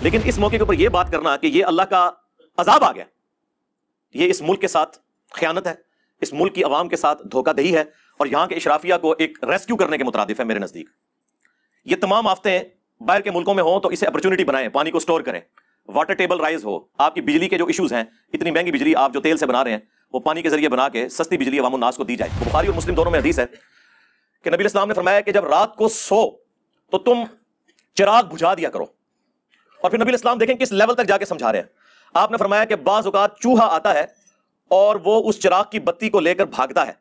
لیکن اس موقع کے اوپر یہ بات کرنا کہ یہ اللہ کا عذاب آ گیا، یہ اس ملک کے ساتھ خیانت ہے، اس ملک کی عوام کے ساتھ دھوکہ دہی ہے، اور یہاں کے اشرافیہ کو ایک ریسکیو کرنے کے مترادف ہے میرے نزدیک۔ یہ تمام آفتیں باہر کے ملکوں میں ہوں تو اسے اپرچونٹی بنائیں، پانی کو سٹور کریں، واٹر ٹیبل رائز ہو، آپ کی بجلی کے جو ایشوز ہیں، اتنی مہنگی بجلی آپ جو تیل سے بنا رہے ہیں وہ پانی کے ذریعے بنا کے سستی بجلی عوام الناس کو دی جائے۔ بخاری اور مسلم دونوں میں حدیث ہے کہ نبی اسلام نے فرمایا کہ جب رات کو سو تو تم چراغ بجھا دیا کرو، اور پھر نبی اسلام دیکھیں کس لیول تک جا کے سمجھا رہے ہیں۔ آپ نے فرمایا کہ بعض اوقات چوہا آتا ہے اور وہ اس چراغ کی بتی کو لے کر بھاگتا ہے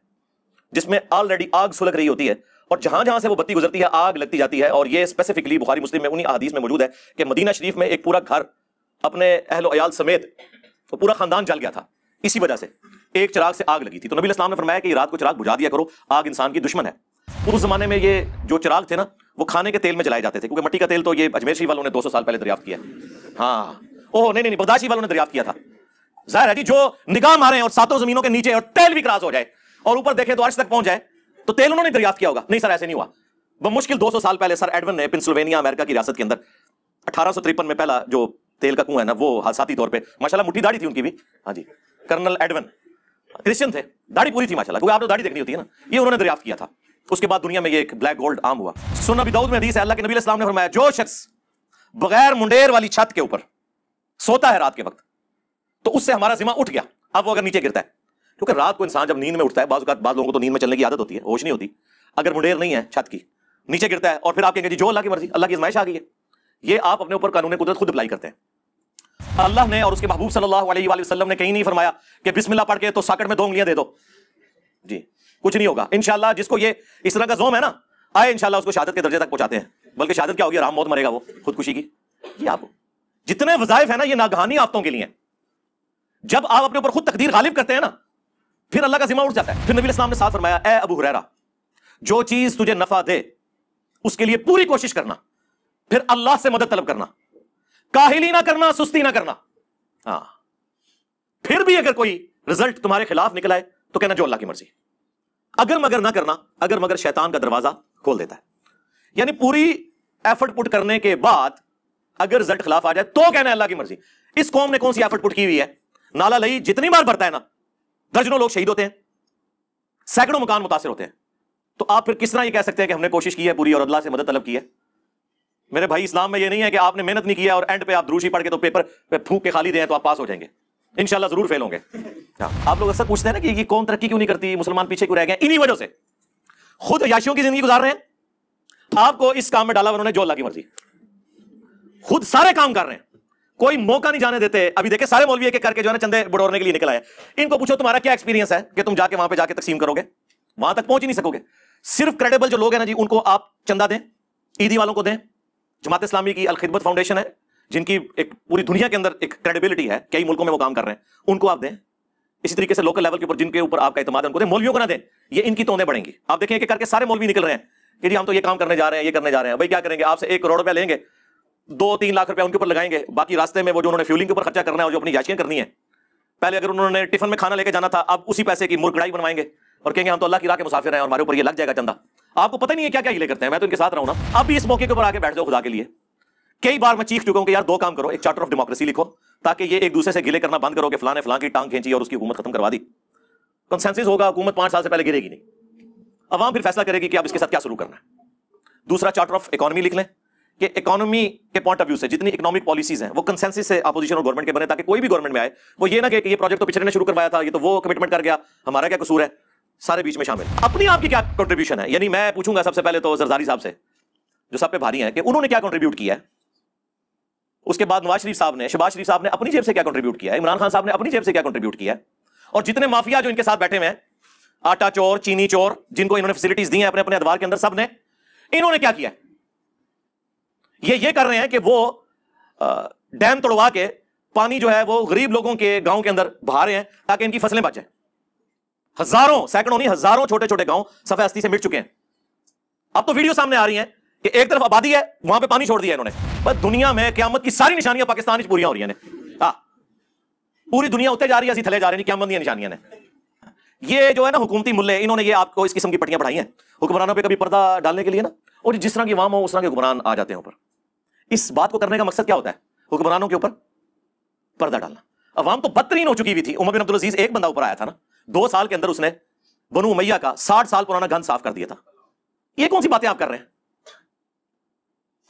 جس میں آلریڈی آگ سلگ رہی ہوتی ہے، اور جہاں جہاں سے وہ بتی گزرتی ہے آگ لگتی جاتی ہے، اور یہ اسپیسیفکلی بخاری مسلم میں انہی احادیث میں موجود ہے کہ مدینہ شریف میں ایک پورا گھر اپنے اہل و عیال سمیت وہ پورا خاندان جل گیا تھا، اسی وجہ سے ایک چراغ سے آگ لگی تھی۔ تو نبی اسلام نے فرمایا کہ رات کو چراغ بجھا دیا کرو، آگ انسان کی دشمن ہے۔ اس زمانے میں یہ جو چراغ تھے نا وہ کھانے کے تیل میں جلائے جاتے تھے، کیونکہ مٹی کا تیل تو یہ اجمیر شریف والوں نے 200 سال پہلے دریافت کیا ہے۔ ہاں نہیں، بغداد شریف والوں نے دریافت کیا تھا۔ ظاہر ہے جی جو نگاہ مارے اور ساتوں زمینوں کے نیچے اور ٹیل بھی کراس ہو جائے اور اوپر دیکھے تو عرش تک پہنچ جائے تو تیل انہوں نے دریافت کیا ہوگا؟ نہیں سر، ایسے نہیں ہوا۔ بمشکل 200 سال پہلے سر ایڈون نے پنسلوینیا امریکہ کی ریاست کے اندر 1853 میں پہلا جو تیل کا کنواں ہے نا وہ حادثاتی طور پہ، ماشاءاللہ مٹھی داڑھی تھی ان کی بھی، ہاں جی، کرنل ایڈون کرسچن تھے، داڑھی پوری تھی ماشاءاللہ، کیونکہ آپ نے داڑھی دیکھنی ہوتی ہے نا، یہ انہوں نے دریافت کیا تھا۔ اس کے بعد دنیا میں یہ ایک بلیک گولڈ عام ہوا۔ سنن ابی داؤد میں حدیث ہے، اللہ کے نبی علیہ السلام نے فرمایا جو شخص بغیر منڈیر والی چھت کے اوپر سوتا ہے رات کے وقت تو اس سے ہمارا ذمہ اٹھ گیا۔ اب وہ اگر نیچے گرتا ہے، کیونکہ رات کو انسان جب نیند میں اٹھتا ہے، بعض اوقات بعض لوگوں کو تو نیند میں چلنے کی عادت ہوتی ہے، ہوش نہیں ہوتی، اگر منڈیر نہیں ہے چھت کی، نیچے گرتا ہے اور پھر آپ کہیں گے جی جو اللہ کی مرضی، اللہ کی ازمائش آ گئی ہے، یہ آپ اپنے اوپر قانون قدرت خود اپلائی کرتے ہیں۔ اللہ نے اور اس کے محبوب صلی اللہ علیہ وآلہ وسلم نے کہیں نہیں فرمایا کہ بسم اللہ پڑھ کے تو ساکٹ میں 2 انگلیاں دے دو، جی کچھ نہیں ہوگا انشاءاللہ۔ جس کو یہ اس طرح کا زوم ہے نا، آئے انشاءاللہ اس کو شہادت کے درجے تک پہنچاتے ہیں، بلکہ شہادت کیا ہوگی، آرام موت مرے گا وہ خودکشی کی۔ یہ آپ جتنے وظائف ہیں نا یہ ناگہانی آفتوں کے لیے ہیں، جب آپ اپنے اوپر خود تقدیر غالب کرتے ہیں نا پھر اللہ کا ذمہ اٹھ جاتا ہے۔ پھر نبی اسلام نے ساتھ فرمایا اے ابو ہریرہ، جو چیز تجھے نفع دے اس کے لیے پوری کوشش کرنا، پھر اللہ سے مدد طلب کرنا، کاہلی نہ کرنا، سستی نہ کرنا۔ ہاں پھر بھی اگر کوئی رزلٹ تمہارے خلاف نکل آئے تو کہنا جو اللہ کی مرضی، اگر مگر نہ کرنا، اگر مگر شیطان کا دروازہ کھول دیتا ہے۔ یعنی پوری ایفرٹ پٹ کرنے کے بعد اگر رزلٹ خلاف آ جائے تو کہنا ہے اللہ کی مرضی۔ اس قوم نے کون سی ایفرٹ پٹ کی ہوئی ہے؟ نالا لئی جتنی بار بھرتا ہے نا، درجنوں لوگ شہید ہوتے ہیں، سینکڑوں مکان متاثر ہوتے ہیں، تو آپ پھر کس طرح یہ کہہ سکتے ہیں کہ ہم نے کوشش کی ہے پوری اور اللہ سے مدد طلب کی ہے؟ میرے بھائی اسلام میں یہ نہیں ہے کہ آپ نے محنت نہیں کیا اور اینڈ پہ آپ دروشی پڑھ کے تو پیپر پہ پھونک کے خالی دیں تو آپ پاس ہو جائیں گے، انشاءاللہ ضرور فیل ہوں گے۔ آپ لوگ اکثر پوچھتے ہیں نا کہ یہ قوم ترقی کیوں نہیں کرتی، مسلمان پیچھے کیوں رہ گئے؟ انہی وجہ سے خود عیاشیوں کی زندگی گزار رہے ہیں، آپ کو اس کام میں ڈالا انہوں نے جو اللہ کی مرضی، خود سارے کام کر رہے ہیں، کوئی موقع نہیں جانے دیتے۔ ابھی دیکھیں سارے مولوی ایک ایک کر کے جو ہے نا چندے بڑھورنے کے لیے نکل آئے، ان کو پوچھو تمہارا کیا ایکسپیرینس ہے کہ تم جا کے وہاں پہ جا کے تقسیم کرو گے، وہاں تک پہنچ ہی نہیں سکو گے۔ صرف کریڈیبل جو لوگ ہیں نا جی ان کو آپ چندہ دیں، عیدی والوں کو دیں، جماعت اسلامی کی الخدمت فاؤنڈیشن ہے جن کی ایک پوری دنیا کے اندر ایک کریڈیبلٹی ہے، کئی ملکوں میں وہ کام کر رہے ہیں، ان کو آپ دیں۔ اسی طریقے سے لوکل لیول کے اوپر جن کے اوپر آپ کا اعتماد ہے ان کو دیں، مولویوں کو نہ دیں، یہ ان کی تونے بڑھیں گی۔ آپ دیکھیں کہ کر کے سارے مولوی نکل رہے ہیں کہ جی ہم تو یہ کام کرنے جا رہے ہیں، یہ کرنے جا رہے ہیں۔ بھائی کیا کریں گے؟ آپ سے 1 کروڑ روپے لیں گے، 2-3 لاکھ روپے ان کے اوپر لگائیں گے، باقی راستے میں وہ جو انہوں نے فیولنگ کے اوپر خرچہ کرنا ہے اور جو اپنی یاشیاں کرنی ہے، پہلے اگر انہوں نے ٹفن میں کھانا لے کے جانا تھا اب اسی پیسے کی مرغڑائی بنوائیں گے اور کہیں گے ہم تو اللہ کی راہ کے مسافر ہیں اور ہمارے اوپر یہ لگ جائے گا چندہ۔ آپ کو پتہ نہیں ہے کیا کیا ہیلے کرتے ہیں، میں تو ان کے ساتھ رہا ہوں نا۔ اب بھی اس موقع کے اوپر آ کے بیٹھ جاؤ خدا کے لیے۔ کئی بار میں چیخ چکا ہوں کہ یار 2 کام کرو، ایک چارٹر آف ڈیموکریسی لکھو تاکہ یہ ایک دوسرے سے گلے کرنا بند کرو کہ فلاں نے فلاں کی ٹانگ کھینچی اور اس کی حکومت ختم کروا دی۔ کنسنسس ہوگا، حکومت 5 سال سے پہلے گرے گی نہیں، عوام پھر فیصلہ کرے گی کہ اب اس کے ساتھ کیا سلوک کرنا ہے۔ دوسرا چارٹر آف اکانومی لکھ لیں کہ اکانومی کے پوائنٹ آف ویو سے جتنی اکنامک پالیسیز ہیں وہ کنسنسس سے اپوزیشن اور گورنمنٹ کے بنے، تاکہ کوئی بھی گورنمنٹ میں آئے وہ یہ نہ کہ یہ پروجیکٹ تو پچھلے نے شروع کروایا تھا، یہ تو وہ کمٹمنٹ کر گیا، ہمارا کیا قصور ہے، سارے بیچ میں شامل۔ اپنی آپ کی کیا کنٹریبیوشن ہے؟ یعنی میں پوچھوں گا سب سے پہلے تو زرداری صاحب سے جو سب پہ بھاری ہیں کہ انہوں نے کیا کنٹریبیوٹ کیا ہے، اس کے بعد نواز شریف صاحب نے، شہباز شریف صاحب نے اپنی جیب سے کیا کنٹریبیوٹ کیا ہے، عمران خان صاحب نے اپنی جیب سے کیا کنٹریبیوٹ کیا ہے، اور جتنے مافیا جو ان کے ساتھ بیٹھے ہوئے ہیں، آٹا چور، چینی چور، جن کو انہوں نے فیسلٹیز دی ہیں اپنے اپنے ادوار کے اندر، سب نے انہوں نے کیا کیا ہے؟ یہ کر رہے ہیں کہ وہ ڈیم توڑوا کے پانی جو ہے وہ غریب لوگوں کے گاؤں کے اندر بہا رہے ہیں تاکہ ان کی فصلیں بچیں۔ ہزاروں، سینکڑوں نہیں، ہزاروں چھوٹے چھوٹے گاؤں صفحہ ہستی سے مٹ چکے ہیں۔ اب تو ویڈیو سامنے آ رہی ہیں کہ ایک طرف آبادی ہے وہاں پہ پانی چھوڑ دیا انہوں نے، بس دنیا میں قیامت کی ساری نشانیاں پاکستان پوری ہو رہی ہیں۔ پوری دنیا اتنے جا رہی ہے، اسی تھلے جا رہے ہیں، قیامت کی نشانیاں نے۔ یہ جو ہے نا حکومتی ملے، انہوں نے یہ آپ کو اس قسم کی پٹیاں پڑھائی ہیں حکمرانوں پہ کبھی پردہ ڈالنے کے لیے نا، اور جس طرح کی عوام ہو اس طرح کے حکمران آ جاتے ہیں اوپر۔ اس بات کو کرنے کا مقصد کیا ہوتا ہے؟ حکمرانوں کے اوپر پردہ ڈالنا. عوام تو بدترین ہو چکی ہوئی تھی. عمر بن عبدالعزیز ایک بندہ اوپر آیا تھا نا, 2 سال کے اندر اس نے بنو امیہ کا 60 سال پرانا گھن صاف کر دیا تھا. یہ کون سی باتیں آپ کر رہے ہیں؟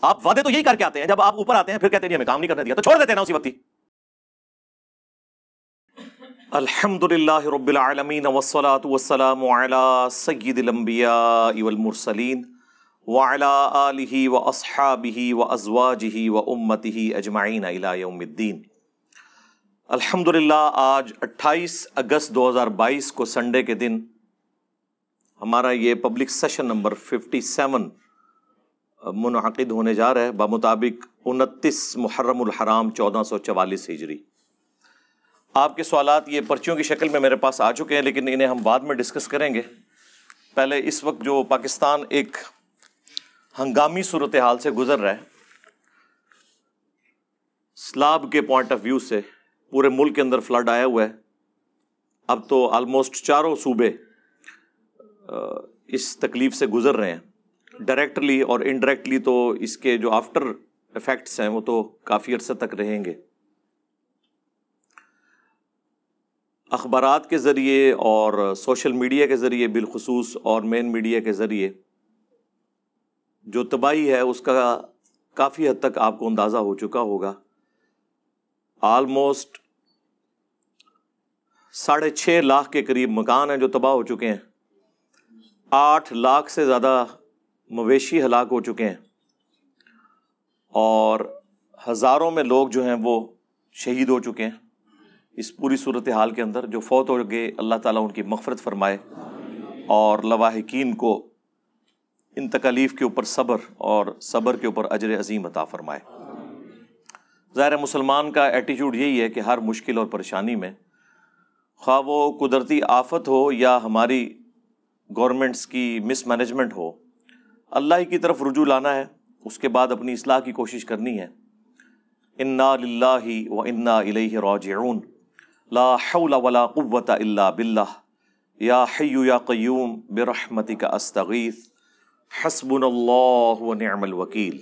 آپ وعدے تو یہی کر کے آتے ہیں, جب آپ اوپر آتے ہیں پھر کہتے ہیں ہمیں کام نہیں کرنے دیا, تو چھوڑ دیتے ہیں نا اسی وقت ہی. الحمدللہ رب العالمین والصلاة والسلام علی سید الانبیاء والمرسلین وعلی آلہ واصحابہ وازواجہ وامتہ اجمعین الی یوم الدین. الحمدللہ آج 28 اگست 2022 کو سنڈے کے دن ہمارا یہ پبلک سیشن نمبر 57 منعقد ہونے جا رہا ہے بمطابق 29 محرم الحرام 1444 ہجری. آپ کے سوالات یہ پرچیوں کی شکل میں میرے پاس آ چکے ہیں, لیکن انہیں ہم بعد میں ڈسکس کریں گے. پہلے اس وقت جو پاکستان ایک ہنگامی صورتحال سے گزر رہا ہے, سیلاب کے پوائنٹ آف ویو سے پورے ملک کے اندر فلڈ آیا ہوا ہے. اب تو آلموسٹ چاروں صوبے اس تکلیف سے گزر رہے ہیں, ڈائریکٹلی اور انڈائریکٹلی. تو اس کے جو آفٹر ایفیکٹس ہیں وہ تو کافی عرصے تک رہیں گے. اخبارات کے ذریعے اور سوشل میڈیا کے ذریعے بالخصوص اور مین میڈیا کے ذریعے جو تباہی ہے اس کا کافی حد تک آپ کو اندازہ ہو چکا ہوگا. آلموسٹ 6.5 لاکھ کے قریب مکان ہیں جو تباہ ہو چکے ہیں. 8 لاکھ سے زیادہ مویشی ہلاک ہو چکے ہیں, اور ہزاروں میں لوگ جو ہیں وہ شہید ہو چکے ہیں. اس پوری صورتحال کے اندر جو فوت ہو گئے, اللہ تعالیٰ ان کی مغفرت فرمائے اور لواحقین کو ان تکالیف کے اوپر صبر اور صبر کے اوپر اجر عظیم عطا فرمائے. ظاہر مسلمان کا ایٹیچیوڈ یہی ہے کہ ہر مشکل اور پریشانی میں, خواہ وہ قدرتی آفت ہو یا ہماری گورنمنٹس کی مس مینجمنٹ ہو, اللہ کی طرف رجوع لانا ہے. اس کے بعد اپنی اصلاح کی کوشش کرنی ہے. انا للہ و انا الیہ راجعون, لا حول ولا قوة الا باللہ, یا حی یا قیوم برحمتک استغیث, حسبنا اللہ و نعم الوکیل.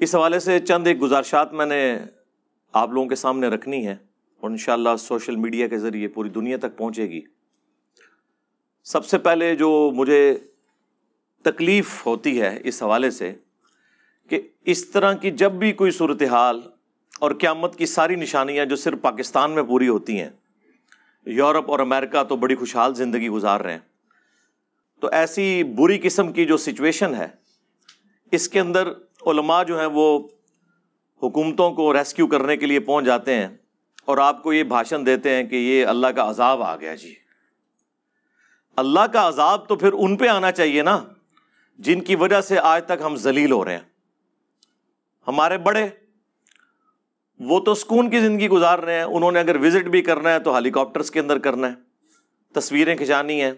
اس حوالے سے چند ایک گزارشات میں نے آپ لوگوں کے سامنے رکھنی ہے, اور انشاءاللہ سوشل میڈیا کے ذریعے پوری دنیا تک پہنچے گی. سب سے پہلے جو مجھے تکلیف ہوتی ہے اس حوالے سے کہ اس طرح کی جب بھی کوئی صورتحال اور قیامت کی ساری نشانیاں جو صرف پاکستان میں پوری ہوتی ہیں, یورپ اور امریکہ تو بڑی خوشحال زندگی گزار رہے ہیں, تو ایسی بری قسم کی جو سچویشن ہے اس کے اندر علماء جو ہیں وہ حکومتوں کو ریسکیو کرنے کے لیے پہنچ جاتے ہیں اور آپ کو یہ بھاشن دیتے ہیں کہ یہ اللہ کا عذاب آ گیا. جی اللہ کا عذاب تو پھر ان پہ آنا چاہیے نا جن کی وجہ سے آج تک ہم ذلیل ہو رہے ہیں. ہمارے بڑے وہ تو سکون کی زندگی گزار رہے ہیں, انہوں نے اگر وزٹ بھی کرنا ہے تو ہیلی کاپٹرز کے اندر کرنا ہے, تصویریں کھنچانی ہیں,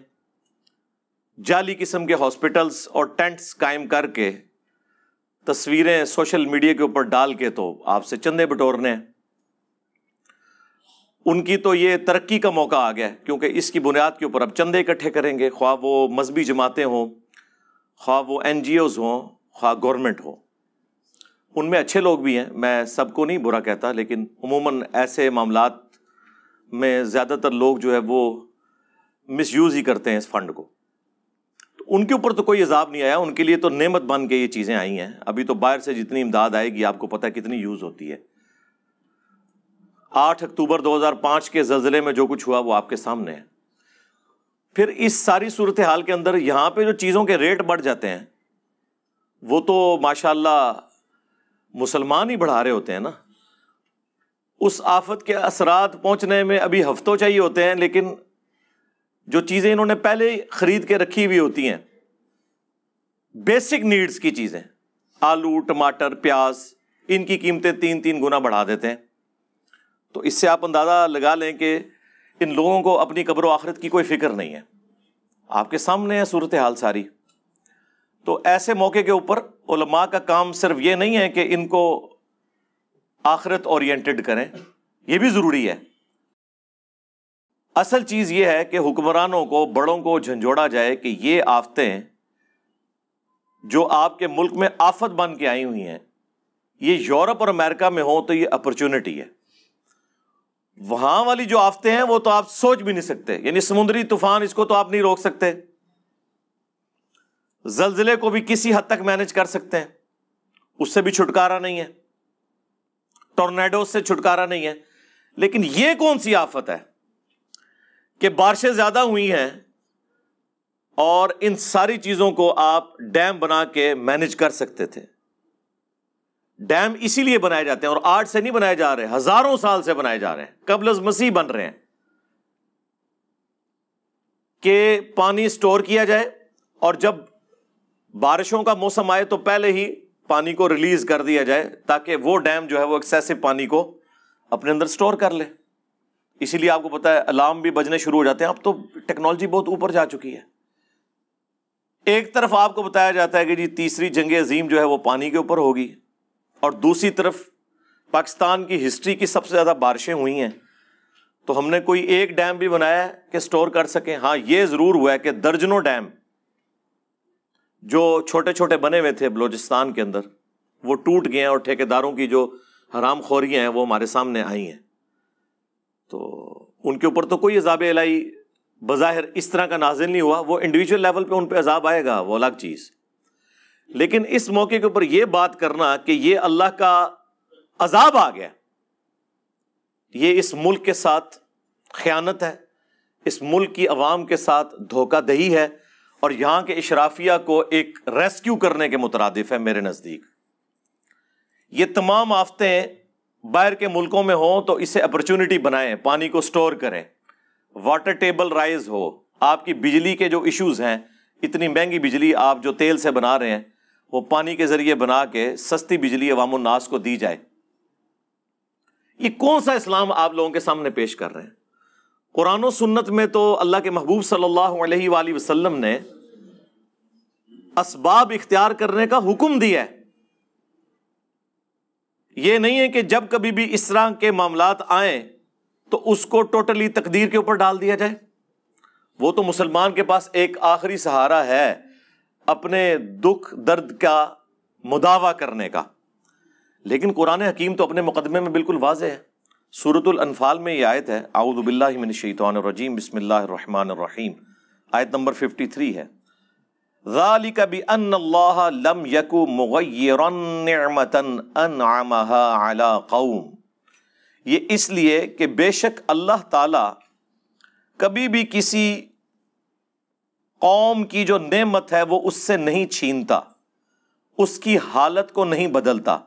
جعلی قسم کے ہاسپٹلز اور ٹینٹس قائم کر کے تصویریں سوشل میڈیا کے اوپر ڈال کے تو آپ سے چندے بٹورنے ہیں. ان کی تو یہ ترقی کا موقع آ گیا ہے, کیونکہ اس کی بنیاد کے اوپر اب چندے اکٹھے کریں گے, خواہ وہ مذہبی جماعتیں ہوں, خواہ وہ NGOs ہوں, خواہ گورنمنٹ ہو. ان میں اچھے لوگ بھی ہیں, میں سب کو نہیں برا کہتا, لیکن عموماً ایسے معاملات میں زیادہ تر لوگ جو ہے وہ مس یوز ہی کرتے ہیں اس فنڈ کو. تو ان کے اوپر تو کوئی عذاب نہیں آیا, ان کے لیے تو نعمت بن کے یہ چیزیں آئی ہیں. ابھی تو باہر سے جتنی امداد آئے گی آپ کو پتہ ہے کتنی یوز ہوتی ہے. 8 اکتوبر 2005 کے زلزلے میں جو کچھ ہوا وہ آپ کے سامنے ہے. پھر اس ساری صورتحال کے اندر یہاں پہ جو چیزوں کے ریٹ بڑھ جاتے ہیں وہ تو ماشاءاللہ مسلمان ہی بڑھا رہے ہوتے ہیں نا. اس آفت کے اثرات پہنچنے میں ابھی ہفتوں چاہیے ہوتے ہیں, لیکن جو چیزیں انہوں نے پہلے خرید کے رکھی ہوئی ہوتی ہیں, بیسک نیڈز کی چیزیں, آلو, ٹماٹر, پیاز, ان کی قیمتیں 3 گنا بڑھا دیتے ہیں. تو اس سے آپ اندازہ لگا لیں کہ ان لوگوں کو اپنی قبر و آخرت کی کوئی فکر نہیں ہے. آپ کے سامنے ہے صورتحال ساری. تو ایسے موقع کے اوپر علماء کا کام صرف یہ نہیں ہے کہ ان کو آخرت اورینٹڈ کریں, یہ بھی ضروری ہے. اصل چیز یہ ہے کہ حکمرانوں کو, بڑوں کو جھنجھوڑا جائے کہ یہ آفتیں جو آپ کے ملک میں آفت بن کے آئی ہوئی ہیں یہ یورپ اور امریکہ میں ہو تو یہ اپرچونٹی ہے. وہاں والی جو آفتیں ہیں وہ تو آپ سوچ بھی نہیں سکتے، یعنی سمندری طوفان اس کو تو آپ نہیں روک سکتے، زلزلے کو بھی کسی حد تک مینج کر سکتے ہیں، اس سے بھی چھٹکارا نہیں ہے، ٹورنیڈو سے چھٹکارا نہیں ہے. لیکن یہ کون سی آفت ہے کہ بارشیں زیادہ ہوئی ہیں اور ان ساری چیزوں کو آپ ڈیم بنا کے مینج کر سکتے تھے. ڈیم اسی لیے بنائے جاتے ہیں، اور آج سے نہیں بنائے جا رہے، ہزاروں سال سے بنائے جا رہے ہیں، قبل از مسیح بن رہے ہیں کہ پانی سٹور کیا جائے، اور جب بارشوں کا موسم آئے تو پہلے ہی پانی کو ریلیز کر دیا جائے تاکہ وہ ڈیم جو ہے وہ ایکسیسو پانی کو اپنے اندر سٹور کر لے. اسی لیے آپ کو پتا ہے الارم بھی بجنے شروع ہو جاتے ہیں. اب تو ٹیکنالوجی بہت اوپر جا چکی ہے. ایک طرف آپ کو بتایا جاتا ہے کہ جی تیسری جنگ عظیم جو ہے وہ پانی کے اوپر ہوگی، اور دوسری طرف پاکستان کی ہسٹری کی سب سے زیادہ بارشیں ہوئی ہیں، تو ہم نے کوئی ایک ڈیم بھی بنایا ہے کہ سٹور کر سکیں. ہاں یہ ضرور ہوا ہے کہ درجنوں ڈیم جو چھوٹے چھوٹے بنے ہوئے تھے بلوچستان کے اندر وہ ٹوٹ گئے ہیں، اور ٹھیکیداروں کی جو حرام خوریاں ہیں وہ ہمارے سامنے آئی ہیں. تو ان کے اوپر تو کوئی عذاب الہی بظاہر اس طرح کا نازل نہیں ہوا، وہ انڈیویجول لیول پہ ان پہ عذاب آئے گا، وہ الگ چیز. لیکن اس موقع کے اوپر یہ بات کرنا کہ یہ اللہ کا عذاب آ گیا، یہ اس ملک کے ساتھ خیانت ہے، اس ملک کی عوام کے ساتھ دھوکہ دہی ہے، اور یہاں کے اشرافیہ کو ایک ریسکیو کرنے کے مترادف ہے میرے نزدیک. یہ تمام آفتیں باہر کے ملکوں میں ہوں تو اسے اپرچونٹی بنائیں، پانی کو سٹور کریں، واٹر ٹیبل رائز ہو، آپ کی بجلی کے جو ایشوز ہیں، اتنی مہنگی بجلی آپ جو تیل سے بنا رہے ہیں وہ پانی کے ذریعے بنا کے سستی بجلی عوام الناس کو دی جائے. یہ کون سا اسلام آپ لوگوں کے سامنے پیش کر رہے ہیں؟ قرآن و سنت میں تو اللہ کے محبوب صلی اللہ علیہ وآلہ وسلم نے اسباب اختیار کرنے کا حکم دیا ہے. یہ نہیں ہے کہ جب کبھی بھی اس طرح کے معاملات آئیں تو اس کو ٹوٹلی تقدیر کے اوپر ڈال دیا جائے. وہ تو مسلمان کے پاس ایک آخری سہارا ہے اپنے دکھ درد کا مداوع کرنے کا. لیکن قرآن حکیم تو اپنے مقدمے میں بالکل واضح ہے. سورۃ الانفال میں یہ آیت ہے، اعوذ باللہ من الشیطان الرجیم، بسم اللہ الرحمن الرحیم، آیت نمبر 53 ہے، ذالک بأن اللہ لم یک مغیرا نعمتا انعمها علی قوم. یہ اس لیے کہ بے شک اللہ تعالی کبھی بھی کسی قوم کی جو نعمت ہے وہ اس سے نہیں چھینتا، اس کی حالت کو نہیں بدلتا،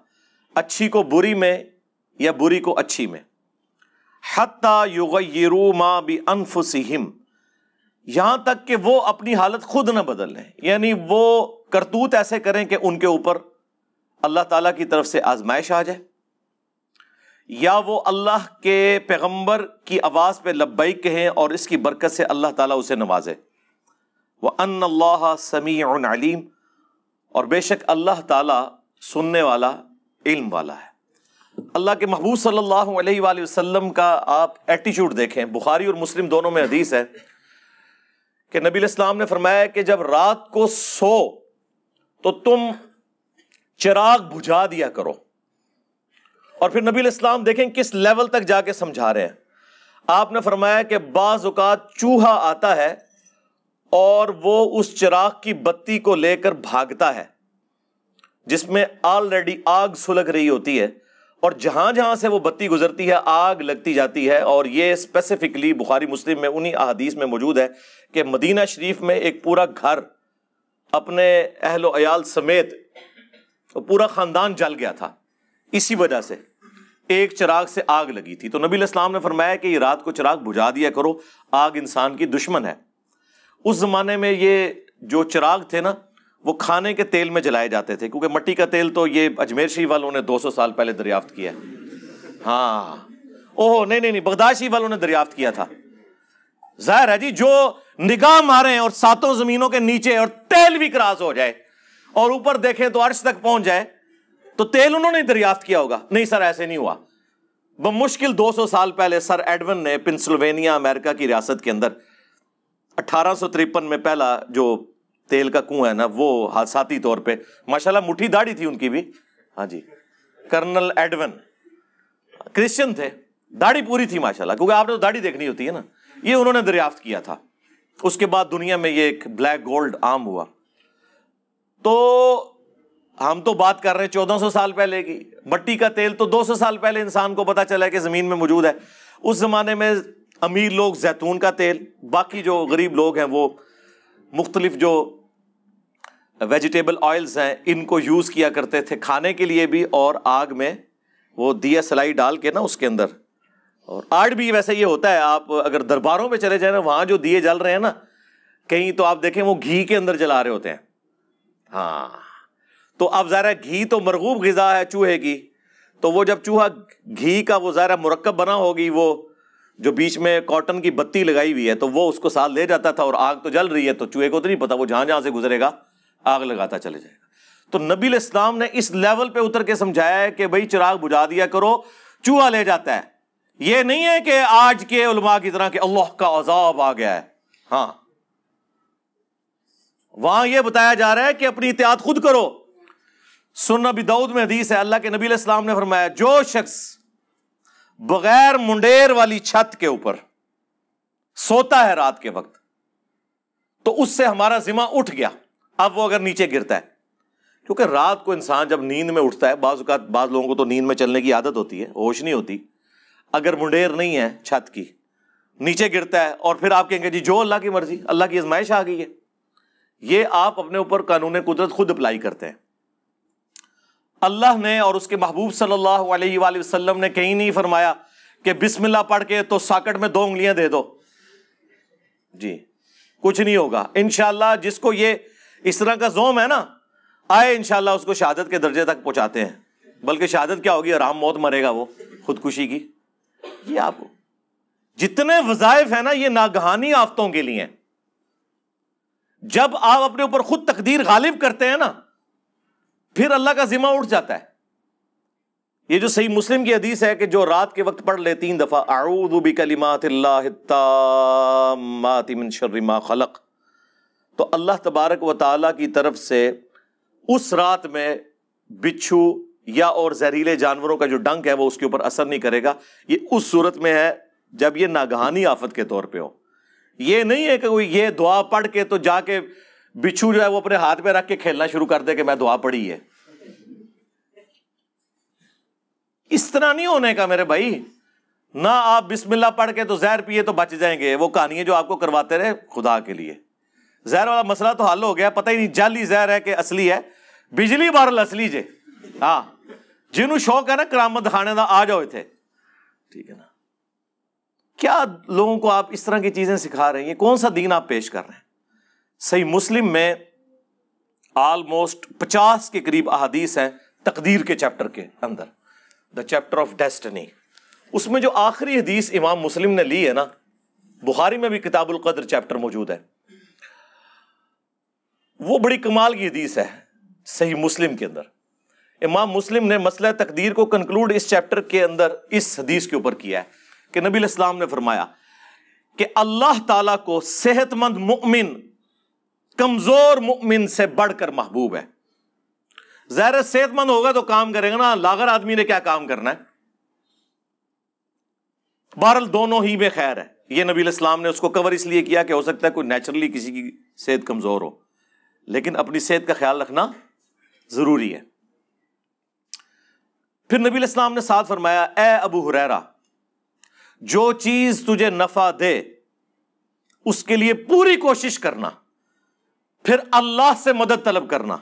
اچھی کو بری میں یا بری کو اچھی میں. حتی یغیروا ما بانفسہم، یہاں تک کہ وہ اپنی حالت خود نہ بدل لیں، یعنی وہ کرتوت ایسے کریں کہ ان کے اوپر اللہ تعالیٰ کی طرف سے آزمائش آ جائے، یا وہ اللہ کے پیغمبر کی آواز پہ لبیک کہیں اور اس کی برکت سے اللہ تعالیٰ اسے نوازے. وَأَنَّ اللَّهَ سَمِيعٌ عَلِيمٌ، اور بے شک اللہ تعالیٰ سننے والا، علم والا ہے. اللہ کے محبوب صلی اللہ علیہ وآلہ وسلم کا آپ ایٹیچیوڈ دیکھیں. بخاری اور مسلم دونوں میں حدیث ہے کہ نبی علیہ السلام نے فرمایا کہ جب رات کو سو تو تم چراغ بجھا دیا کرو. اور پھر نبی علیہ السلام دیکھیں کس لیول تک جا کے سمجھا رہے ہیں. آپ نے فرمایا کہ بعض اوقات چوہا آتا ہے اور وہ اس چراغ کی بتی کو لے کر بھاگتا ہے جس میں آلریڈی آگ سلگ رہی ہوتی ہے، اور جہاں جہاں سے وہ بتی گزرتی ہے آگ لگتی جاتی ہے. اور یہ اسپیسیفکلی بخاری مسلم میں انہی احادیث میں موجود ہے کہ مدینہ شریف میں ایک پورا گھر اپنے اہل و عیال سمیت پورا خاندان جل گیا تھا، اسی وجہ سے ایک چراغ سے آگ لگی تھی. تو نبی علیہ السلام نے فرمایا کہ یہ رات کو چراغ بجھا دیا کرو، آگ انسان کی دشمن ہے. اس زمانے میں یہ جو چراغ تھے نا وہ کھانے کے تیل میں جلائے جاتے تھے، کیونکہ مٹی کا تیل تو یہ اجمیر شریف والوں نے 200 سال پہلے دریافت کیا. ہاں اوہ نہیں، بغداد شریف والوں نے دریافت کیا تھا. ظاہر ہے جی جو نگاہ مارے اور ساتوں زمینوں کے نیچے اور تیل بھی کراس ہو جائے اور اوپر دیکھیں تو عرش تک پہنچ جائے تو تیل انہوں نے دریافت کیا ہوگا. نہیں سر ایسے نہیں ہوا. بمشکل 200 سال پہلے سر ایڈون نے پنسلوینیا امریکہ کی ریاست کے اندر 1853 میں پہلا جو تیل کا کنواں ہے نا وہ حادثاتی طور پہ، ماشاءاللہ مٹھی داڑھی تھی ان کی بھی، ہاں جی، کرنل ایڈون، کرسچن تھے، داڑھی پوری تھی ماشاءاللہ، کیونکہ آپ نے تو داڑھی دیکھنی ہوتی ہے نا، یہ انہوں نے دریافت کیا تھا۔ اس کے بعد دنیا میں یہ ایک بلیک گولڈ عام ہوا۔ تو ہم تو بات کر رہے ہیں 1400 سال پہلے کی، مٹی کا تیل تو 200 سال پہلے انسان کو پتا چلا کہ زمین میں موجود ہے۔ اس زمانے میں امیر لوگ زیتون کا تیل، باقی جو غریب لوگ ہیں وہ مختلف جو ویجیٹیبل آئلز ہیں ان کو یوز کیا کرتے تھے کھانے کے لیے بھی، اور آگ میں وہ دیا سلائی ڈال کے نا اس کے اندر۔ اور آج بھی ویسے یہ ہوتا ہے، آپ اگر درباروں میں چلے جائیں نا، وہاں جو دیے جل رہے ہیں نا کہیں، تو آپ دیکھیں وہ گھی کے اندر جلا رہے ہوتے ہیں۔ ہاں، تو اب ظاہر ہے گھی تو مرغوب غذا ہے چوہے کی، تو وہ جب چوہا گھی کا وہ ظاہر مرکب بنا ہوگی، وہ جو بیچ میں کاٹن کی بتی لگائی ہوئی ہے، تو وہ اس کو ساتھ لے جاتا تھا، اور آگ تو جل رہی ہے تو چوہے کو تو نہیں پتا، وہ جہاں جہاں سے گزرے گا آگ لگاتا چلے جائے گا۔ تو نبی علیہ السلام نے اس لیول پہ اتر کے سمجھایا ہے کہ بھائی چراغ بجھا دیا کرو، چوہا لے جاتا ہے۔ یہ نہیں ہے کہ آج کے علماء کی طرح کہ اللہ کا عذاب آ گیا ہے، ہاں، وہاں یہ بتایا جا رہا ہے کہ اپنی اطاعت خود کرو۔ سنن ابی داؤد میں حدیث ہے، اللہ کے نبی علیہ السلام نے فرمایا جو شخص بغیر منڈیر والی چھت کے اوپر سوتا ہے رات کے وقت، تو اس سے ہمارا ذمہ اٹھ گیا۔ اب وہ اگر نیچے گرتا ہے، کیونکہ رات کو انسان جب نیند میں اٹھتا ہے، بعض اوقات بعض لوگوں کو تو نیند میں چلنے کی عادت ہوتی ہے، ہوش نہیں ہوتی، اگر منڈیر نہیں ہے چھت کی، نیچے گرتا ہے، اور پھر آپ کہیں گے جی جو اللہ کی مرضی، اللہ کی آزمائش آ گئی ہے، یہ آپ اپنے اوپر قانون قدرت خود اپلائی کرتے ہیں۔ اللہ نے اور اس کے محبوب صلی اللہ علیہ وآلہ وسلم نے کہیں نہیں فرمایا کہ بسم اللہ پڑھ کے تو ساکٹ میں 2 انگلیاں دے دو، جی کچھ نہیں ہوگا انشاءاللہ۔ جس کو یہ اس طرح کا زوم ہے نا، آئے انشاءاللہ اس کو شہادت کے درجے تک پہنچاتے ہیں، بلکہ شہادت کیا ہوگی، آرام موت مرے گا وہ، خودکشی کی۔ یہ آپ جتنے وظائف ہیں نا یہ ناگہانی آفتوں کے لیے ہیں۔ جب آپ اپنے اوپر خود تقدیر غالب کرتے ہیں نا، پھر اللہ کا ذمہ اٹھ جاتا ہے۔ یہ جو صحیح مسلم کی حدیث ہے کہ جو رات کے وقت پڑھ لے 3 دفعہ اعوذ بکلمات اللہ التامات من شر ما خلق، تو اللہ تبارک و تعالی کی طرف سے اس رات میں بچھو یا اور زہریلے جانوروں کا جو ڈنک ہے وہ اس کے اوپر اثر نہیں کرے گا۔ یہ اس صورت میں ہے جب یہ ناگہانی آفت کے طور پہ ہو۔ یہ نہیں ہے کہ کوئی یہ دعا پڑھ کے تو جا کے بچھو جو ہے وہ اپنے ہاتھ پہ رکھ کے کھیلنا شروع کر دے کہ میں دعا پڑھی ہے۔ اس طرح نہیں ہونے کا میرے بھائی، نہ آپ بسم اللہ پڑھ کے تو زہر پیے تو بچ جائیں گے، وہ کہانیاں جو آپ کو کرواتے رہے خدا کے لیے۔ زہر والا مسئلہ تو حل ہو گیا، پتہ ہی نہیں جعلی زہر ہے کہ اصلی ہے، بجلی بارل اصلی جے، ہاں جنہوں شوق ہے نا کرامت دکھانے دا آ جاؤ اتھے، ٹھیک ہے نا۔ کیا لوگوں کو آپ اس طرح کی چیزیں سکھا رہے ہیں؟ یہ کون سا دین آپ پیش کر رہے ہیں؟ صحیح مسلم میں آلموسٹ 50 کے قریب احادیث ہیں تقدیر کے چیپٹر کے اندر، دا چیپٹر آف ڈیسٹنی۔ اس میں جو آخری حدیث امام مسلم نے لی ہے نا، بخاری میں بھی کتاب القدر چیپٹر موجود ہے، وہ بڑی کمال کی حدیث ہے صحیح مسلم کے اندر۔ امام مسلم نے مسئلہ تقدیر کو کنکلوڈ اس چیپٹر کے اندر اس حدیث کے اوپر کیا ہے کہ نبی علیہ السلام نے فرمایا کہ اللہ تعالیٰ کو صحت مند مؤمن کمزور مؤمن سے بڑھ کر محبوب ہے۔ ظاہر صحت مند ہوگا تو کام کرے گا نا، لاغر آدمی نے کیا کام کرنا ہے؟ بہرحال دونوں ہی میں خیر ہے۔ یہ نبی علیہ السلام نے اس کو کور اس لیے کیا کہ ہو سکتا ہے کوئی نیچرلی کسی کی صحت کمزور ہو، لیکن اپنی صحت کا خیال رکھنا ضروری ہے۔ پھر نبی علیہ السلام نے ساتھ فرمایا، اے ابو ہریرہ، جو چیز تجھے نفع دے اس کے لیے پوری کوشش کرنا، پھر اللہ سے مدد طلب کرنا،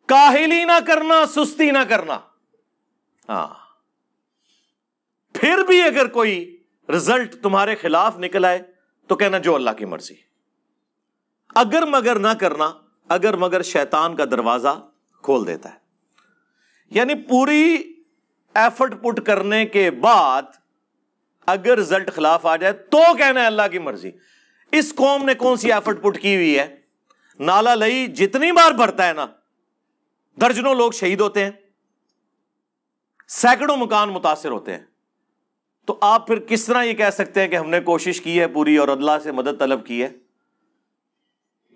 کاہلی نہ کرنا، سستی نہ کرنا۔ ہاں، پھر بھی اگر کوئی رزلٹ تمہارے خلاف نکل آئے تو کہنا جو اللہ کی مرضی۔ اگر مگر نہ کرنا، اگر مگر شیطان کا دروازہ کھول دیتا ہے۔ یعنی پوری ایفرٹ پٹ کرنے کے بعد اگر رزلٹ خلاف آ جائے تو کہنا ہے اللہ کی مرضی۔ اس قوم نے کون سی ایفرٹ پٹ کی ہوئی ہے؟ نالا لئی جتنی بار بھرتا ہے نا، درجنوں لوگ شہید ہوتے ہیں، سینکڑوں مکان متاثر ہوتے ہیں، تو آپ پھر کس طرح یہ کہہ سکتے ہیں کہ ہم نے کوشش کی ہے پوری اور اللہ سے مدد طلب کی ہے؟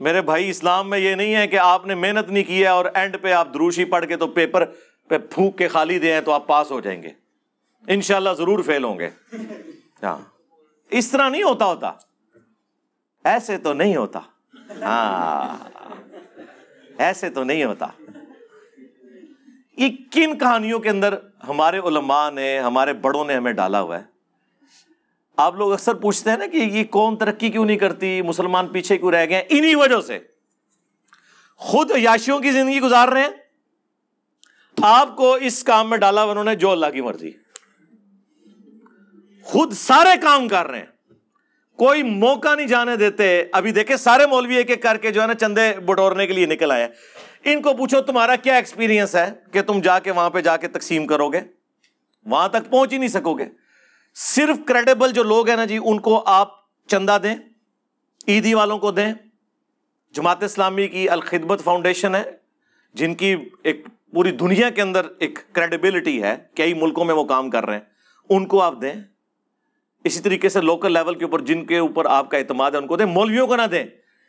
میرے بھائی، اسلام میں یہ نہیں ہے کہ آپ نے محنت نہیں کی ہے اور اینڈ پہ آپ دروشی پڑھ کے تو پیپر پہ پھونک کے خالی دیں تو آپ پاس ہو جائیں گے، انشاءاللہ ضرور فیل ہوں گے. ہاں اس طرح نہیں ہوتا، ایسے تو نہیں ہوتا. ہاں ایسے تو نہیں ہوتا. یہ کن کہانیوں کے اندر ہمارے علماء نے، ہمارے بڑوں نے ہمیں ڈالا ہوا ہے. آپ لوگ اکثر پوچھتے ہیں نا کہ یہ قوم ترقی کیوں نہیں کرتی، مسلمان پیچھے کیوں رہ گئے ہیں؟ انہی وجہ سے. خود عیاشیوں کی زندگی گزار رہے ہیں، آپ کو اس کام میں ڈالا انہوں نے جو اللہ کی مرضی. خود سارے کام کر رہے ہیں، کوئی موقع نہیں جانے دیتے. ابھی دیکھیں سارے مولوی ایک ایک کر کے جو ہے نا چندے بٹورنے کے لیے نکل آئے. ان کو پوچھو تمہارا کیا ایکسپیرینس ہے کہ تم جا کے وہاں پہ جا کے تقسیم کرو گے؟ وہاں تک پہنچ ہی نہیں سکو گے. صرف کریڈیبل جو لوگ ہیں نا جی، ان کو آپ چندہ دیں، عیدی والوں کو دیں. جماعت اسلامی کی الخدمت فاؤنڈیشن ہے، جن کی ایک پوری دنیا کے اندر ایک کریڈیبلٹی ہے، کئی ملکوں میں وہ کام کر رہے ہیں، ان کو آپ دیں. اسی طریقے سے لوکل لیول کے اوپر جن کے اوپر آپ کا اعتماد ہے ان کو دیں. مولویوں کو نہ دیں،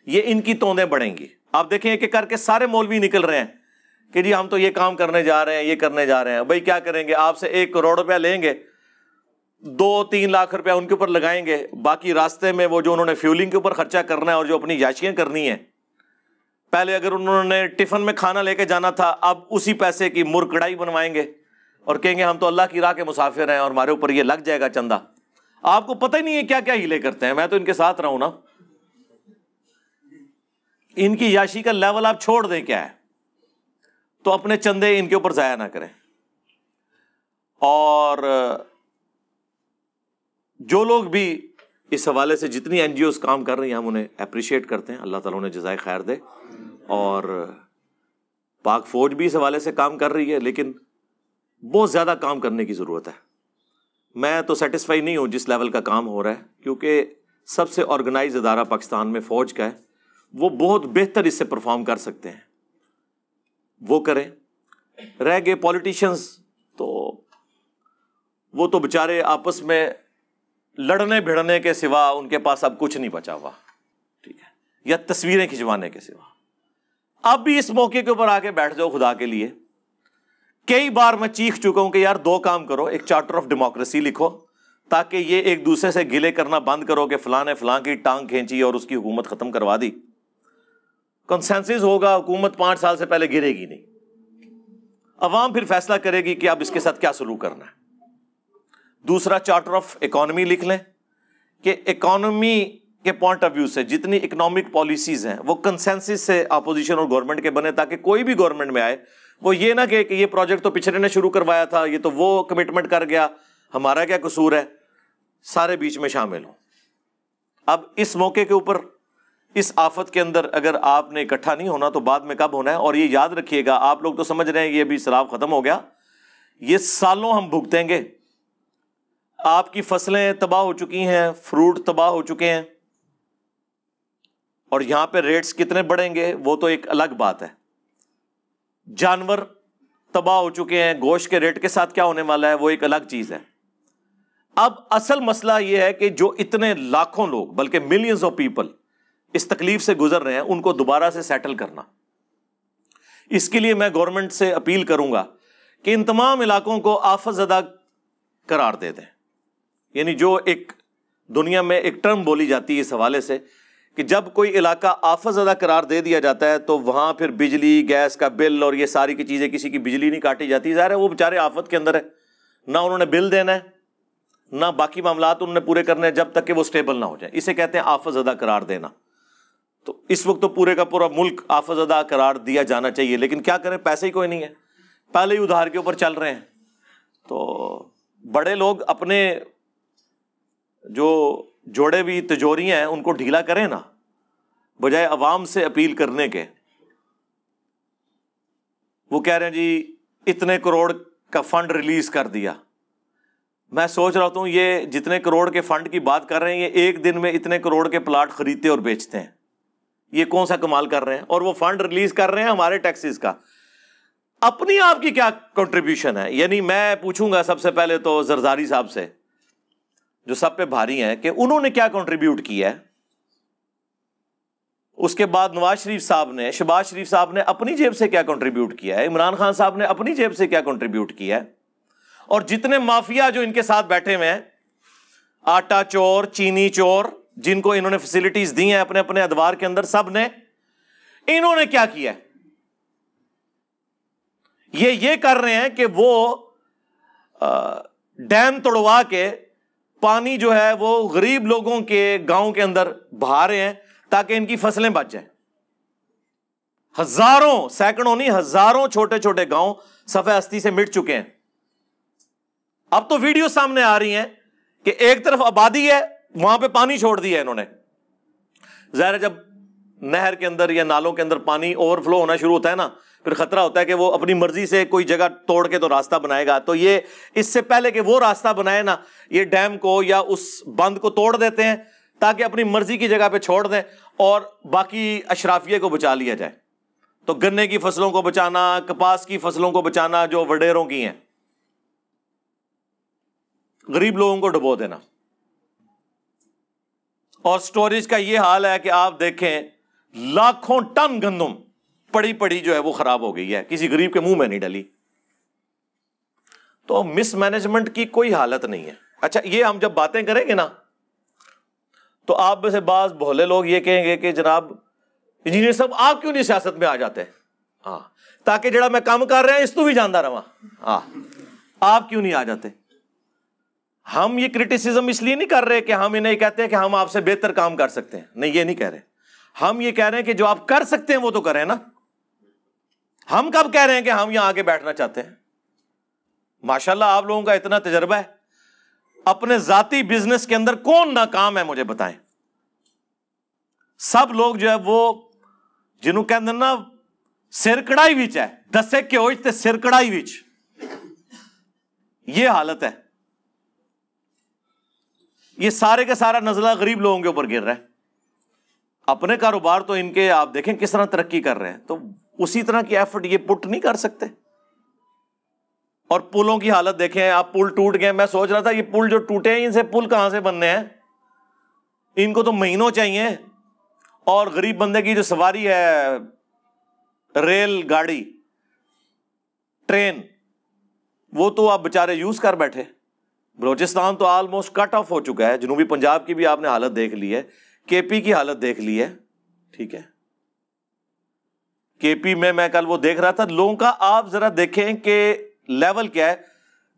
یہ ان کی توندیں بڑھیں گی. آپ دیکھیں ایک ایک کر کے سارے مولوی نکل رہے ہیں کہ جی ہم تو یہ کام کرنے جا رہے ہیں، یہ کرنے جا رہے ہیں. بھائی کیا کریں گے؟ آپ سے 1 کروڑ روپیہ لیں گے، 2-3 لاکھ روپیہ ان کے اوپر لگائیں گے، باقی راستے میں وہ جو انہوں نے فیولنگ کے اوپر خرچہ کرنا ہے اور جو اپنی یاشیاں کرنی ہیں. پہلے اگر انہوں نے ٹفن میں کھانا لے کے جانا تھا، اب اسی پیسے کی مرکڑائی بنوائیں گے اور کہیں گے ہم تو اللہ کی راہ کے مسافر ہیں اور ہمارے اوپر یہ لگ جائے گا چندہ. آپ کو پتہ ہی نہیں ہے کیا کیا ہیلے کرتے ہیں. میں تو ان کے ساتھ رہا ہوں نا. ان کی یاشی کا لیول آپ چھوڑ دیں کیا ہے، تو اپنے چندے ان کے اوپر ضائع نہ کریں. اور جو لوگ بھی اس حوالے سے جتنی این جی اوز کام کر رہی ہیں ہم انہیں اپریشیٹ کرتے ہیں. اللہ تعالیٰ انہیں جزائے خیر دے. اور پاک فوج بھی اس حوالے سے کام کر رہی ہے، لیکن بہت زیادہ کام کرنے کی ضرورت ہے. میں تو سیٹسفائی نہیں ہوں جس لیول کا کام ہو رہا ہے، کیونکہ سب سے آرگنائز ادارہ پاکستان میں فوج کا ہے. وہ بہت بہتر اس سے پرفارم کر سکتے ہیں، وہ کریں. رہ گئے پولیٹیشنز، تو وہ تو بےچارے آپس میں لڑنے بھڑنے کے سوا ان کے پاس اب کچھ نہیں بچا ہوا، ٹھیک ہے، یا تصویریں کھنچوانے کے سوا. اب بھی اس موقع کے اوپر آ کے بیٹھ جاؤ خدا کے لیے. کئی بار میں چیخ چکا ہوں کہ یار 2 کام کرو. ایک چارٹر آف ڈیموکریسی لکھو تاکہ یہ ایک دوسرے سے گلے کرنا بند کرو کہ فلاں نے فلاں کی ٹانگ کھینچی اور اس کی حکومت ختم کروا دی. کنسنسس ہوگا، حکومت 5 سال سے پہلے گرے گی نہیں. عوام پھر فیصلہ کرے گی کہ اب اس کے ساتھ کیا سلوک کرنا ہے. دوسرا چارٹر آف اکانومی لکھ لیں کہ اکانومی کے پوائنٹ آف ویو سے جتنی اکنامک پالیسیز ہیں وہ کنسنسس سے اپوزیشن اور گورنمنٹ کے بنے، تاکہ کوئی بھی گورنمنٹ میں آئے وہ یہ نہ کہ یہ پروجیکٹ تو پچھلے نے شروع کروایا تھا، یہ تو وہ کمٹمنٹ کر گیا، ہمارا کیا قصور ہے. سارے بیچ میں شامل ہوں. اب اس موقع کے اوپر، اس آفت کے اندر اگر آپ نے اکٹھا نہیں ہونا تو بعد میں کب ہونا ہے. اور یہ یاد رکھیے گا، آپ لوگ تو سمجھ رہے ہیں یہ بھی سیلاب ختم ہو گیا، یہ سالوں ہم بھگتیں گے. آپ کی فصلیں تباہ ہو چکی ہیں، فروٹ تباہ ہو چکے ہیں، اور یہاں پہ ریٹس کتنے بڑھیں گے وہ تو ایک الگ بات ہے. جانور تباہ ہو چکے ہیں، گوشت کے ریٹ کے ساتھ کیا ہونے والا ہے وہ ایک الگ چیز ہے. اب اصل مسئلہ یہ ہے کہ جو اتنے لاکھوں لوگ بلکہ ملینز آف پیپل اس تکلیف سے گزر رہے ہیں ان کو دوبارہ سے سیٹل کرنا. اس کے لیے میں گورنمنٹ سے اپیل کروں گا کہ ان تمام علاقوں کو آفت زدہ قرار دے دیں. یعنی جو ایک دنیا میں ایک ٹرم بولی جاتی ہے اس حوالے سے کہ جب کوئی علاقہ آفت زدہ قرار دے دیا جاتا ہے تو وہاں پھر بجلی گیس کا بل اور یہ ساری کی چیزیں، کسی کی بجلی نہیں کاٹی جاتی. ظاہر ہے وہ بیچارے آفت کے اندر ہے، نہ انہوں نے بل دینا ہے نہ باقی معاملات انہوں نے پورے کرنے ہیں جب تک کہ وہ سٹیبل نہ ہو جائے. اسے کہتے ہیں آفت زدہ قرار دینا. تو اس وقت تو پورے کا پورا ملک آفت زدہ قرار دیا جانا چاہیے، لیکن کیا کریں، پیسے ہی کوئی نہیں ہے، پہلے ہی ادھار کے اوپر چل رہے ہیں. تو بڑے لوگ اپنے جو جوڑے ہوئی تجوریاں ہیں ان کو ڈھیلا کریں نا، بجائے عوام سے اپیل کرنے کے. وہ کہہ رہے ہیں جی اتنے کروڑ کا فنڈ ریلیز کر دیا. میں سوچ رہا ہوں یہ جتنے کروڑ کے فنڈ کی بات کر رہے ہیں یہ ایک دن میں اتنے کروڑ کے پلاٹ خریدتے اور بیچتے ہیں. یہ کون سا کمال کر رہے ہیں؟ اور وہ فنڈ ریلیز کر رہے ہیں ہمارے ٹیکسز کا. اپنی آپ کی کیا کنٹریبیوشن ہے؟ یعنی میں پوچھوں گا سب سے پہلے تو زرزاری صاحب سے جو سب پہ بھاری ہیں کہ انہوں نے کیا کنٹریبیوٹ کیا ہے. اس کے بعد نواز شریف صاحب نے، شہباز شریف صاحب نے اپنی جیب سے کیا کنٹریبیوٹ کیا ہے، عمران خان صاحب نے اپنی جیب سے کیا کنٹریبیوٹ کیا ہے، اور جتنے مافیا جو ان کے ساتھ بیٹھے ہوئے ہیں، آٹا چور، چینی چور، جن کو انہوں نے فیسلٹیز دی ہیں اپنے اپنے ادوار کے اندر، سب نے، انہوں نے کیا کیا ہے؟ یہ کر رہے ہیں کہ وہ ڈیم توڑوا کے پانی جو ہے وہ غریب لوگوں کے گاؤں کے اندر بہا رہے ہیں تاکہ ان کی فصلیں بچ جائیں. ہزاروں، سینکڑوں نہیں، ہزاروں چھوٹے چھوٹے گاؤں صفحہ ہستی سے مٹ چکے ہیں. اب تو ویڈیو سامنے آ رہی ہیں کہ ایک طرف آبادی ہے، وہاں پہ پانی چھوڑ دیا ہے انہوں نے. ظاہر ہے جب نہر کے اندر یا نالوں کے اندر پانی اوور فلو ہونا شروع ہوتا ہے نا، پھر خطرہ ہوتا ہے کہ وہ اپنی مرضی سے کوئی جگہ توڑ کے تو راستہ بنائے گا. تو یہ اس سے پہلے کہ وہ راستہ بنائے نا، یہ ڈیم کو یا اس بند کو توڑ دیتے ہیں تاکہ اپنی مرضی کی جگہ پہ چھوڑ دیں اور باقی اشرافیے کو بچا لیا جائے. تو گنے کی فصلوں کو بچانا، کپاس کی فصلوں کو بچانا جو وڈیروں کی ہیں، غریب لوگوں کو ڈبو دینا. اور سٹوریج کا یہ حال ہے کہ آپ دیکھیں لاکھوں ٹن گندم پڑی پڑی جو ہے وہ خراب ہو گئی ہے، کسی غریب کے منہ میں نہیں ڈلی. تو مس مینجمنٹ کی کوئی حالت نہیں ہے. اچھا، یہ ہم جب باتیں کریں گے نا تو آپ میں سے بعض بھولے لوگ یہ کہیں گے کہ جناب انجینئر صاحب آپ کیوں نہیں سیاست میں آ جاتے؟ ہاں، تاکہ جڑا میں کام کر رہا ہے اس تو بھی جاندا رہا. ہاں، آپ کیوں نہیں آ جاتے؟ ہم یہ کرٹیسزم اس لیے نہیں کر رہے کہ ہم انہیں کہتے ہیں کہ ہم آپ سے بہتر کام کر سکتے ہیں، نہیں، یہ نہیں کہہ رہے. ہم یہ کہہ رہے ہیں کہ جو آپ کر سکتے ہیں وہ تو کریں نا. ہم کب کہہ رہے ہیں کہ ہم یہاں آگے بیٹھنا چاہتے ہیں؟ ماشاءاللہ آپ لوگوں کا اتنا تجربہ ہے. اپنے ذاتی بزنس کے اندر کون ناکام ہے مجھے بتائیں؟ سب لوگ جو ہے وہ جنہوں کہتے ہیں نا سر کڑائی وچ ہے، دسے کہ ہوئی تے سر کڑائی وچ، یہ حالت ہے. یہ سارے کا سارا نزلہ غریب لوگوں کے اوپر گر رہا ہے. اپنے کاروبار تو ان کے آپ دیکھیں کس طرح ترقی کر رہے ہیں، تو اسی طرح کی ایفرٹ یہ پٹ نہیں کر سکتے. اور پلوں کی حالت دیکھیں آپ، پل ٹوٹ گئے. میں سوچ رہا تھا یہ پل جو ٹوٹے ہیں ان سے پل کہاں سے بننے ہیں؟ ان کو تو مہینوں چاہیے. اور غریب بندے کی جو سواری ہے، ریل گاڑی، ٹرین، وہ تو آپ بےچارے یوز کر بیٹھے. بلوچستان تو آلموسٹ کٹ آف ہو چکا ہے. جنوبی پنجاب کی بھی آپ نے حالت دیکھ لی ہے، کے پی کی حالت دیکھ لی ہے. ٹھیک ہے، کے پی میں کل وہ دیکھ رہا تھا لوگوں کا. آپ ذرا دیکھیں کہ لیول کیا ہے.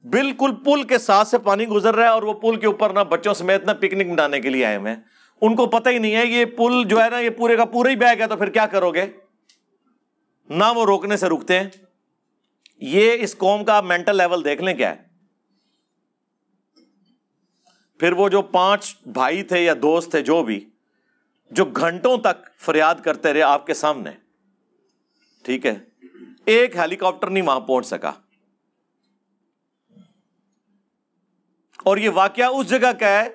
بالکل پل کے ساتھ سے پانی گزر رہا ہے اور وہ پل کے اوپر نہ بچوں سمیت نہ پکنک منانے کے لیے آئے ہوئے ہیں. ان کو پتہ ہی نہیں ہے یہ پل جو ہے نا یہ پورے کا پورا ہی بہ گیا تو پھر کیا کرو گے؟ نہ وہ روکنے سے رکتے ہیں. یہ اس قوم کا مینٹل لیول دیکھ لیں کیا ہے. پھر وہ جو 5 بھائی تھے یا دوست تھے جو بھی، جو گھنٹوں تک فریاد کرتے رہے آپ کے سامنے، ٹھیک ہے، ایک ہیلی کاپٹر نہیں وہاں پہنچ سکا. اور یہ واقعہ اس جگہ کا ہے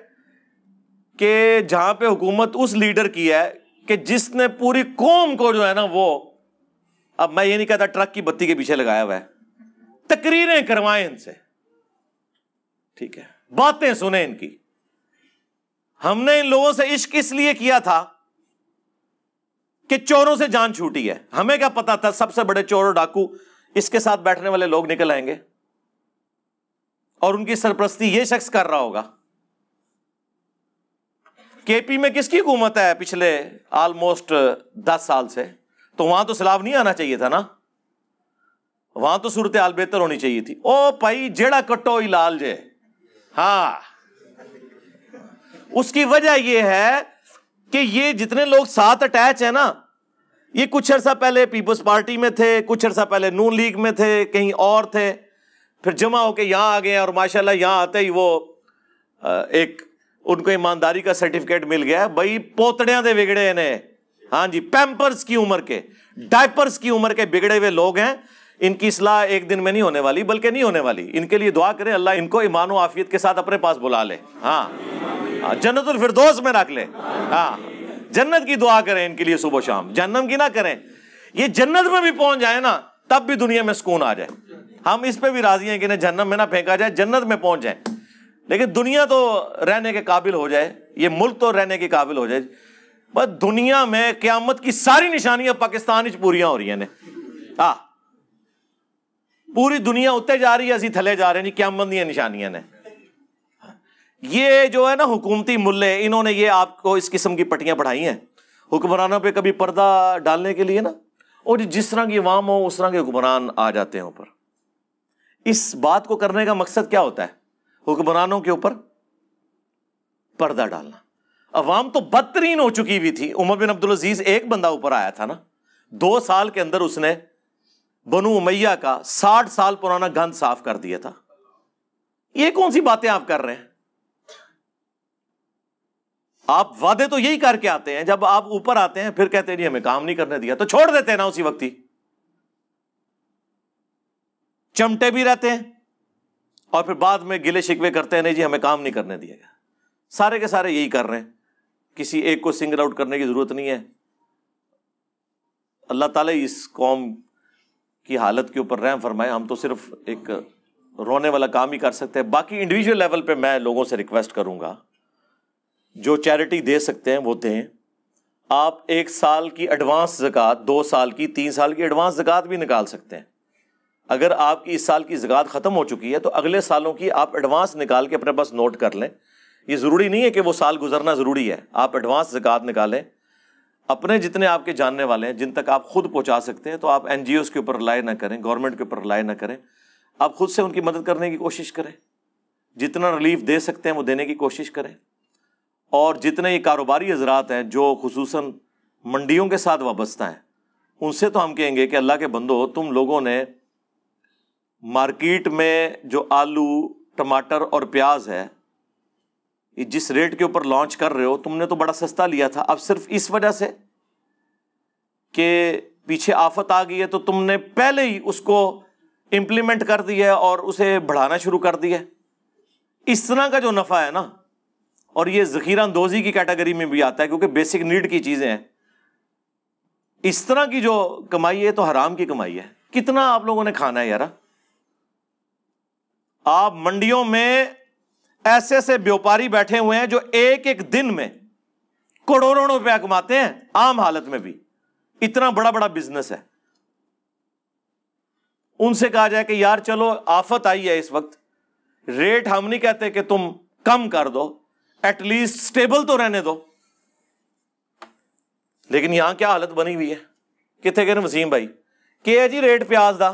کہ جہاں پہ حکومت اس لیڈر کی ہے کہ جس نے پوری قوم کو جو ہے نا وہ، اب میں یہ نہیں کہتا ٹرک کی بتی کے پیچھے لگایا ہوا ہے، تقریریں کروائیں ان سے، ٹھیک ہے، باتیں سنیں ان کی. ہم نے ان لوگوں سے عشق اس لیے کیا تھا کہ چوروں سے جان چھوٹی ہے. ہمیں کیا پتا تھا سب سے بڑے چور و ڈاکو اس کے ساتھ بیٹھنے والے لوگ نکل آئیں گے اور ان کی سرپرستی یہ شخص کر رہا ہوگا. کے پی میں کس کی حکومت ہے پچھلے آلموسٹ 10 سال سے؟ تو وہاں تو سیلاب نہیں آنا چاہیے تھا نا، وہاں تو صورتحال بہتر ہونی چاہیے تھی. او بھائی جیڑا کٹو ہی لال جے. ہاں، اس کی وجہ یہ ہے کہ یہ جتنے لوگ ساتھ اٹیچ ہیں نا، یہ کچھ عرصہ پہلے پیپلز پارٹی میں تھے، کچھ عرصہ پہلے نون لیگ میں تھے، کہیں اور تھے، پھر جمع ہو کے یہاں آ گئے اور ماشاءاللہ یہاں آتے ہی وہ ایک ان کو ایمانداری کا سرٹیفکیٹ مل گیا. بھائی پوتڑیاں دے بگڑے نے، ہاں جی، پیمپرز کی عمر کے، ڈائپرز کی عمر کے بگڑے ہوئے لوگ ہیں. ان کی اصلاح ایک دن میں نہیں ہونے والی، بلکہ نہیں ہونے والی. ان کے لیے دعا کریں اللہ ان کو ایمان و عافیت کے ساتھ اپنے پاس بلا لے. ہاں، جنت الفردوس میں رکھ لے. ہاں، جنت کی دعا کریں ان کے لیے صبح و شام، جہنم کی نہ کریں. یہ جنت میں بھی پہنچ جائے نا تب بھی دنیا میں سکون آ جائے. ہم اس پہ بھی راضی ہیں کہ انہیں جہنم میں نہ پھینکا جائے، جنت میں پہنچ جائیں، لیکن دنیا تو رہنے کے قابل ہو جائے، یہ ملک تو رہنے کے قابل ہو جائے. بس دنیا میں قیامت کی ساری نشانیاں پاکستان پوریاں ہو رہی ہیں نے پوری دنیا اتنے جا رہی ہے، اسی تھلے جا رہے ہیں جی، قیامت دی نشانیاں نے. یہ جو ہے نا حکومتی ملے، انہوں نے یہ آپ کو اس قسم کی پٹیاں پڑھائی ہیں حکمرانوں پہ کبھی پردہ ڈالنے کے لیے نا، اور جس طرح کی عوام ہو اس طرح کے حکمران آ جاتے ہیں اوپر. اس بات کو کرنے کا مقصد کیا ہوتا ہے؟ حکمرانوں کے اوپر پردہ ڈالنا. عوام تو بدترین ہو چکی ہوئی تھی. عمر بن عبدالعزیز ایک بندہ اوپر آیا تھا نا، 2 سال کے اندر اس نے بنو امیہ کا 60 سال پرانا گند صاف کر دیا تھا. یہ کون سی باتیں آپ کر رہے ہیں؟ آپ وعدے تو یہی کر کے آتے ہیں، جب آپ اوپر آتے ہیں پھر کہتے ہیں جی ہمیں کام نہیں کرنے دیا، تو چھوڑ دیتے ہیں نا اسی وقت ہی. چمٹے بھی رہتے ہیں اور پھر بعد میں گلے شکوے کرتے ہیں نہیں جی ہمیں کام نہیں کرنے دیا گیا. سارے کے سارے یہی کر رہے ہیں، کسی ایک کو سنگل آؤٹ کرنے کی ضرورت نہیں ہے. اللہ تعالیٰ اس قوم کی حالت کے اوپر رحم فرمائے. ہم تو صرف ایک رونے والا کام ہی کر سکتے ہیں. باقی انڈیویجول لیول پہ میں لوگوں سے ریکویسٹ کروں گا، جو چیریٹی دے سکتے ہیں وہ دیں. آپ 1 سال کی ایڈوانس زکوٰۃ، 2 سال کی، 3 سال کی ایڈوانس زکوٰۃ بھی نکال سکتے ہیں. اگر آپ کی اس سال کی زکوٰۃ ختم ہو چکی ہے تو اگلے سالوں کی آپ ایڈوانس نکال کے اپنے پاس نوٹ کر لیں. یہ ضروری نہیں ہے کہ وہ سال گزرنا ضروری ہے، آپ ایڈوانس زکوٰۃ نکالیں. اپنے جتنے آپ کے جاننے والے ہیں جن تک آپ خود پہنچا سکتے ہیں تو آپ NGOs کے اوپر رلائی نہ کریں، گورنمنٹ کے اوپر رلائی نہ کریں. آپ خود سے ان کی مدد کرنے کی کوشش کریں. جتنا ریلیف دے سکتے ہیں وہ دینے کی کوشش کریں. اور جتنے یہ کاروباری حضرات ہیں جو خصوصاً منڈیوں کے ساتھ وابستہ ہیں، ان سے تو ہم کہیں گے کہ اللہ کے بندو، تم لوگوں نے مارکیٹ میں جو آلو، ٹماٹر اور پیاز ہے، جس ریٹ کے اوپر لانچ کر رہے ہو، تم نے تو بڑا سستا لیا تھا. اب صرف اس وجہ سے کہ پیچھے آفت آ گئی ہے تو تم نے پہلے ہی اس کو امپلیمنٹ کر دیا ہے اور اسے بڑھانا شروع کر دیا ہے. اس طرح کا جو نفع ہے نا، اور یہ ذخیرہ اندوزی کی کیٹیگری میں بھی آتا ہے کیونکہ بیسک نیڈ کی چیزیں ہیں. اس طرح کی جو کمائی ہے تو حرام کی کمائی ہے. کتنا آپ لوگوں نے کھانا ہے یار؟ آپ منڈیوں میں ایسے ایسے بیوپاری بیٹھے ہوئے ہیں جو ایک ایک دن میں کروڑوں روپیہ کماتے ہیں، عام حالت میں بھی. اتنا بڑا بڑا بزنس ہے. ان سے کہا جائے کہ یار چلو آفت آئی ہے اس وقت، ریٹ ہم نہیں کہتے کہ تم کم کر دو، ایٹ لیسٹ سٹیبل تو رہنے دو. لیکن یہاں کیا حالت بنی ہوئی ہے؟ کتنے کہ وسیم بھائی کہ ہے جی ریٹ پیاز دا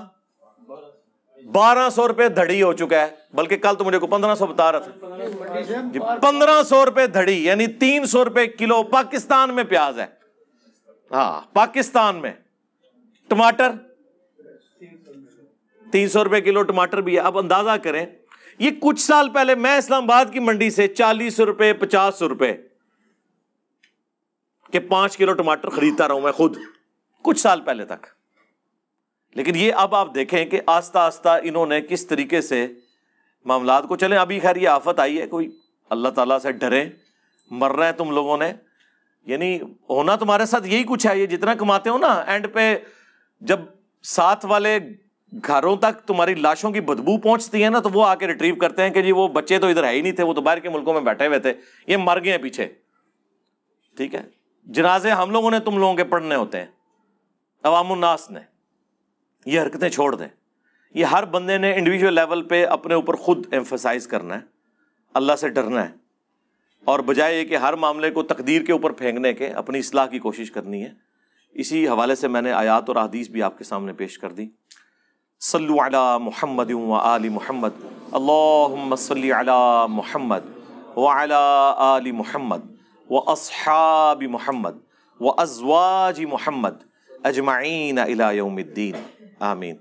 1200 روپے دھڑی ہو چکا ہے، بلکہ کل تو مجھے کو 1500 بتا رہا تھا جی. 1500 روپے دھڑی، یعنی 300 روپے کلو پاکستان میں پیاز ہے. ہاں پاکستان میں. ٹماٹر 300 روپے کلو ٹماٹر بھی ہے. اب اندازہ کریں، یہ کچھ سال پہلے میں اسلام آباد کی منڈی سے 40 روپے 50 روپے کہ 5 کلو ٹماٹر خریدتا رہا ہوں میں خود کچھ سال پہلے تک. لیکن یہ اب آپ دیکھیں کہ آہستہ آہستہ انہوں نے کس طریقے سے معاملات کو چلیں. ابھی خیر یہ آفت آئی ہے، کوئی اللہ تعالیٰ سے ڈریں. مر رہے ہیں تم لوگوں نے، یعنی ہونا تمہارے ساتھ یہی کچھ ہے. یہ جتنا کماتے ہو نا، اینڈ پہ جب ساتھ والے گھروں تک تمہاری لاشوں کی بدبو پہنچتی ہے نا تو وہ آ کے ریٹریو کرتے ہیں کہ جی وہ بچے تو ادھر ہے ہی نہیں تھے، وہ تو باہر کے ملکوں میں بیٹھے ہوئے تھے، یہ مر گئے ہیں پیچھے. ٹھیک ہے، جنازے ہم لوگوں نے تم لوگوں کے پڑھنے ہوتے ہیں، عوام الناس نے. یہ حرکتیں چھوڑ دیں. یہ ہر بندے نے انڈیویجول لیول پہ اپنے اوپر خود ایمفسائز کرنا ہے، اللہ سے ڈرنا ہے، اور بجائے یہ کہ ہر معاملے کو تقدیر کے اوپر پھینکنے کے اپنی اصلاح کی کوشش کرنی ہے. اسی حوالے سے میں نے آیات اور احادیث بھی آپ کے سامنے پیش کر دی. صلو علی محمد و آل محمد، اللہم صلی علی محمد وعلی آل محمد واصحاب محمد وازواج محمد اجمعین الی یوم الدین. آمین.